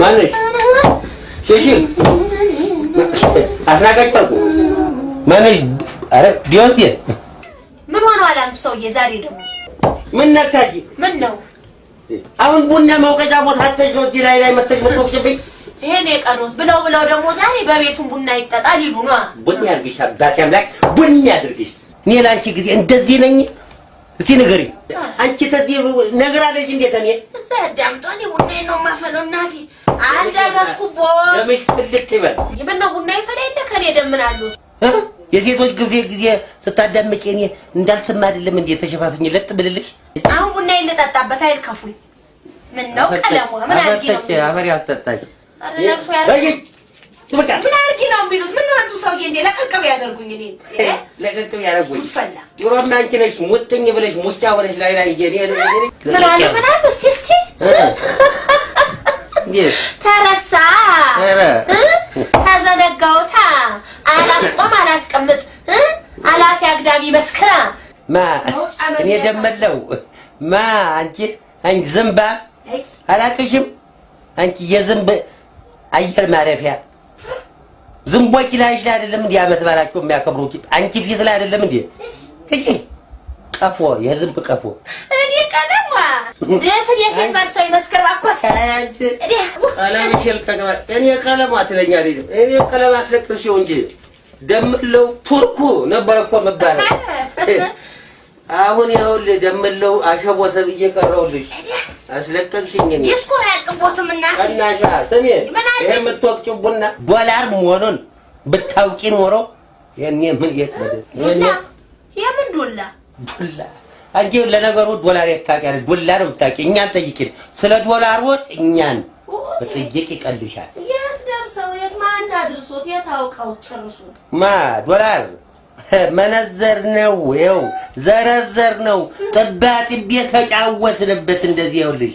ማነሽ? እሺ አስናቀቀልኩ ማነሽ? አረ ዲዮቴ ምን ሆነ አላም ሰውዬ ዛሬ ደግሞ ምን ነካሽ? ምን ነው አሁን ቡና መውቀጫ ቦታ አተሽ ነው እዚህ ላይ መተሽ መጥቶብኝ ይሄን የቀሩት ብለው ደግሞ ዛሬ በቤቱን ቡና ይጠጣል ይሉ ነው። ቡና ያርግሽ አባቴ አምላክ ቡና ያድርግሽ። እኔ ላንቺ ጊዜ እንደዚህ ነኝ? እስቲ ንገሪኝ። አንቺ ተዚህ ነገር አለሽ እንዴት? እኔ እዛ ዳምጦኝ ቡና ነው ማፈለው እናቴ አልደረስኩበት። ለምሽ ፍልክ ይበል ይበና ቡና ይፈላ እንደ ከኔ ደምናሉ የሴቶች ጊዜ ስታዳምጪ እኔ እንዳልሰማ አይደለም እንዴ ተሸፋፍኝ ለጥ ብልልሽ። አሁን ቡና ይለጣጣበት አይልከፉኝ። ምን ነው ቀለሙ ምን አርጊ ነው አፈር ያልጠጣሽ አረላፍ ያርጊ ምን አርጊ ነው የሚሉት? ምን ነው አንቱ ሰውዬ እንዴ ለቀቀብ ያደርጉኝ እኔ ለቀቀብ ያደርጉኝ ፈላ ጆሮማ አንቺ ነሽ ሙጥኝ ብለሽ ሙጫ ወለሽ ላይ እኔ ምን አለ እስቲ ተረሳ ተዘነጋውታ አላስቀምጥ አላፊ አግዳሚ መስከራ እኔ ደመለው አንቺ ዝምባ አላቅሽም። አንቺ የዝምብ አየር ማረፊያ ዝምቦች ላይሽ ላይ አይደለም እንዴ አመት ባላቸው የሚያከብሩት? አንቺ ፊት ላይ አይደለም እንዴ? እጂ ቀፎ የዝምብ ቀፎ እኔ ቀለማ ደፍን የፊት ባልሰው ይመስከር አኳት አንቺ ቀለም ይልከገባ እኔ ቀለም አትለኛ አይደለም እኔ ቀለም አስለቅሽው እንጂ ደምለው ቱርኩ ነበር እኮ መባል። አሁን ይኸውልህ ደምለው አሸቦተ ብዬ ቀረውልሽ አስለቀቅሽኝ። እኔ ይስኩራ ያቅቦትም እና እናሻ ስሜ ይሄ የምትወቅጪው ቡና ዶላር መሆኑን ብታውቂ ኖሮ የኔ ምን የትበደ የምን ዶላ አንቺ ለነገሩ ዶላር የታውቂያለሽ? ዶላር የምታውቂ እኛን ጠይቂን ስለ ዶላር ወጥ እኛን በጥይቅ ይቀልሻል። የት ደርሰው የት ማን አድርሶት የታውቀው ጨርሱ ዶላር መነዘር ነው ይኸው ዘረዘር ነው ጥባጥቤ ተጫወትንበት። እንደዚህ ይኸውልሽ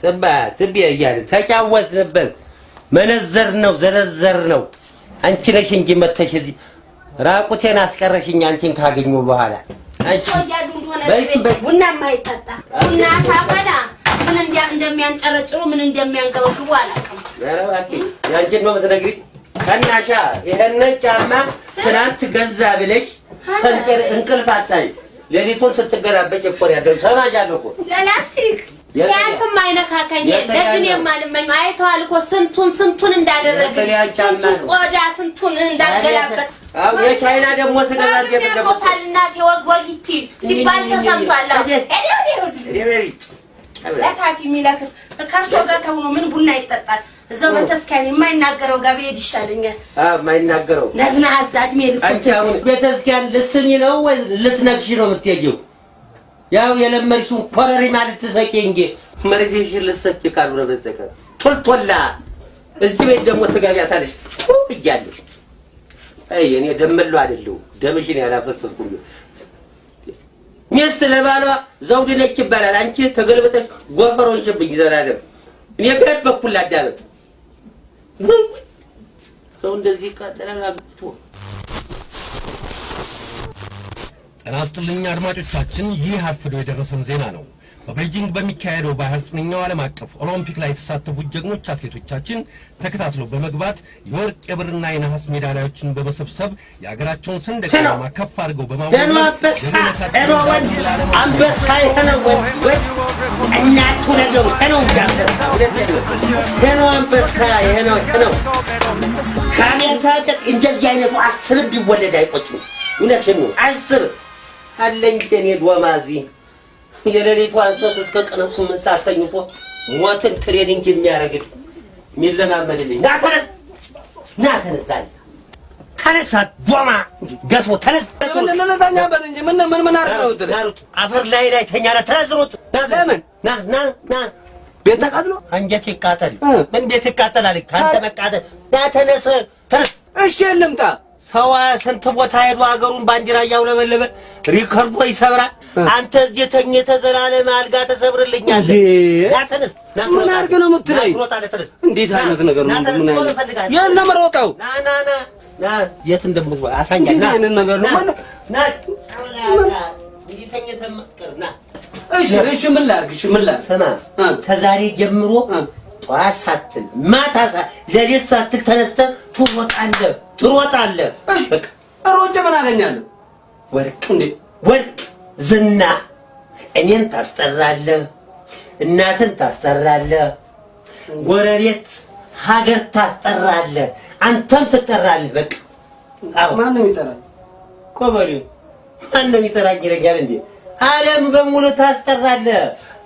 ጥባጥቤ እያለ ተጫወትንበት። መነዘር ነው ዘረዘር ነው። አንቺ ነሽ እንጂ መተሽ እዚህ ራቁቴን አስቀረሽኝ አንቺን ካገኘሁ በኋላ። አንቺ ቡና ማይጠጣ ቡና ሳፈላ ምን እንደሚያንጨረጭሩ ምን እንደሚያንገበግቡ አላውቅም። ኧረ እባክሽ ያንቺን ነው የምትነግሪኝ? ከናሻ ይሄን ጫማ ትናንት ገዛ ብለሽ ሰንጨር እንቅልፍ አጣሽ። ሌሊቱን ስትገላበጭ እኮ ያደረው ሰማጃለሁ እኮ ለላስቲክ ሲያልፍም አይነካከኝ ለግን የማልመኝ አይተዋል እኮ ስንቱን እንዳደረገ ስንቱን ቆዳ ስንቱን እንዳገላበት። አው የቻይና ደግሞ ተገዛል ደግሞ ታልናት ወግወጊቲ ሲባል ተሰምቷል። ለካፊ ሚላክፍ ከርሶ ጋር ተውኖ ምን ቡና ይጠጣል? እዛው በተስካኝ የማይናገረው ጋር ብሄድ ይሻለኛል። የማይናገረው ነዝና አዛድ ሜል አንቺ አሁን በተስካኝ ልስኒ ነው ወይ ልትነክሽ ነው የምትሄጂው? ያው የለመድሽው ኮረሪ ማለት ተሰቂ እንጂ መርፌሽን ልትሰጪ ካልሆነ በስተቀር ቶልቶላ እዚህ ቤት ደግሞ ትገቢያታለሽ እያለሽ። አይ እኔ ደመለው አይደለሁ ደምሽን ያላፈሰስኩኝ ሚስት ለባሏ ዘውድ ነች ይባላል። አንቺ ተገልብጠሽ ጎፈሮሽብኝ ዘላለም እኔ ቤት በኩል አዳመጥ ሰው እንደዚህ ቀጥረን አግብቶ ጤና ይስጥልኝ አድማጮቻችን፣ ይህ አርፍዶ የደረሰን ዜና ነው። በቤጂንግ በሚካሄደው በ29ኛው ዓለም አቀፍ ኦሎምፒክ ላይ የተሳተፉት ጀግኖች አትሌቶቻችን ተከታትለው በመግባት የወርቅ የብርና የነሐስ ሜዳሊያዎችን በመሰብሰብ የሀገራቸውን ሰንደቅ ዓላማ ከፍ አድርገው በማውለብ አንበሳ የተነወን እናቱ ነገሩ አንበሳ ይሄነው ካሜታ እንደዚህ አይነቱ 10 ቢወለድ አይቆጭም። እውነቴን ነው 10 አለኝ እኔ ዶማዚ የሌሊቱ አንሶት እስከ ቀኑ 8 ሰዓት ተኝቶ ሞትን ትሬኒንግ የሚያደርግ የሚለማመድልኝ ና ተነሳ ዶማ ገሶ ተነስ ለለታኛ በእንጂ ምን አርፈው አፈር ላይ ተኛለ ተነዝሮት ለምን ና ቤት ተቃጥሎ አንጀት ይቃጠል ምን ቤት ይቃጠላል? ካንተ መቃጠል ና ተነስ እሺ ልምጣ ሰው ስንት ቦታ ሄዶ ሀገሩን ባንዲራ ያውለበለበ ሪከርዶ ይሰብራል። አንተ እዚህ ተኝተህ ዘላለም አልጋ ተሰብርልኛለህ። ና ተነስ ምን አድርግ ነው የምትለኝ? እንዴት አይነት ነገር ነው? ምን አይነት የት ነው የምሮጠው? ና የት እንደምትወጣ አሳኛለሁ። ና አይነት ነገር ነው ና እንዲህ ተኝተህ መጥቀር ና እሺ ምን ላድርግ? ስማ ከዛሬ ጀምሮ ጠዋት ሳትል ማታ ለሌት ሳትል ተነስተህ ትሮጣለህ። በቃ ሮጬ ምን አገኛለሁ? ወርቅ ዝና እኔን ታስጠራለህ፣ እናትን ታስጠራለህ፣ ጎረቤት ሀገር ታስጠራለህ፣ አንተም ትጠራለህ። በቃ ማን ነው የሚጠራኝ? ቆበሌው ማን ነው የሚጠራኝ ይለኛል እንዴ? ዓለም በሙሉ ታስጠራለህ።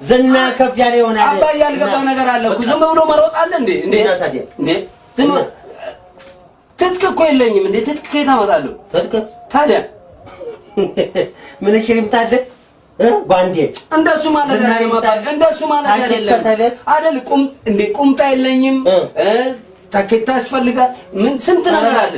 ዝና ከፍ ያለ ይሆናል። አባዬ ያልገባ ነገር አለ እኮ። ዝም ብሎ መሮጥ አለ እንዴ? ታዲያ ዝም ትጥቅ እኮ የለኝም እንዴ? ትጥቅ ከየት አመጣለሁ? ትጥቅ ታዲያ ምን ሽሪምታለ ጓንዴ እንደሱ ማለት አይደለም አይደል? ቁምጣ የለኝም፣ ታኬታ ያስፈልጋል። ምን ስንት ነገር አለ።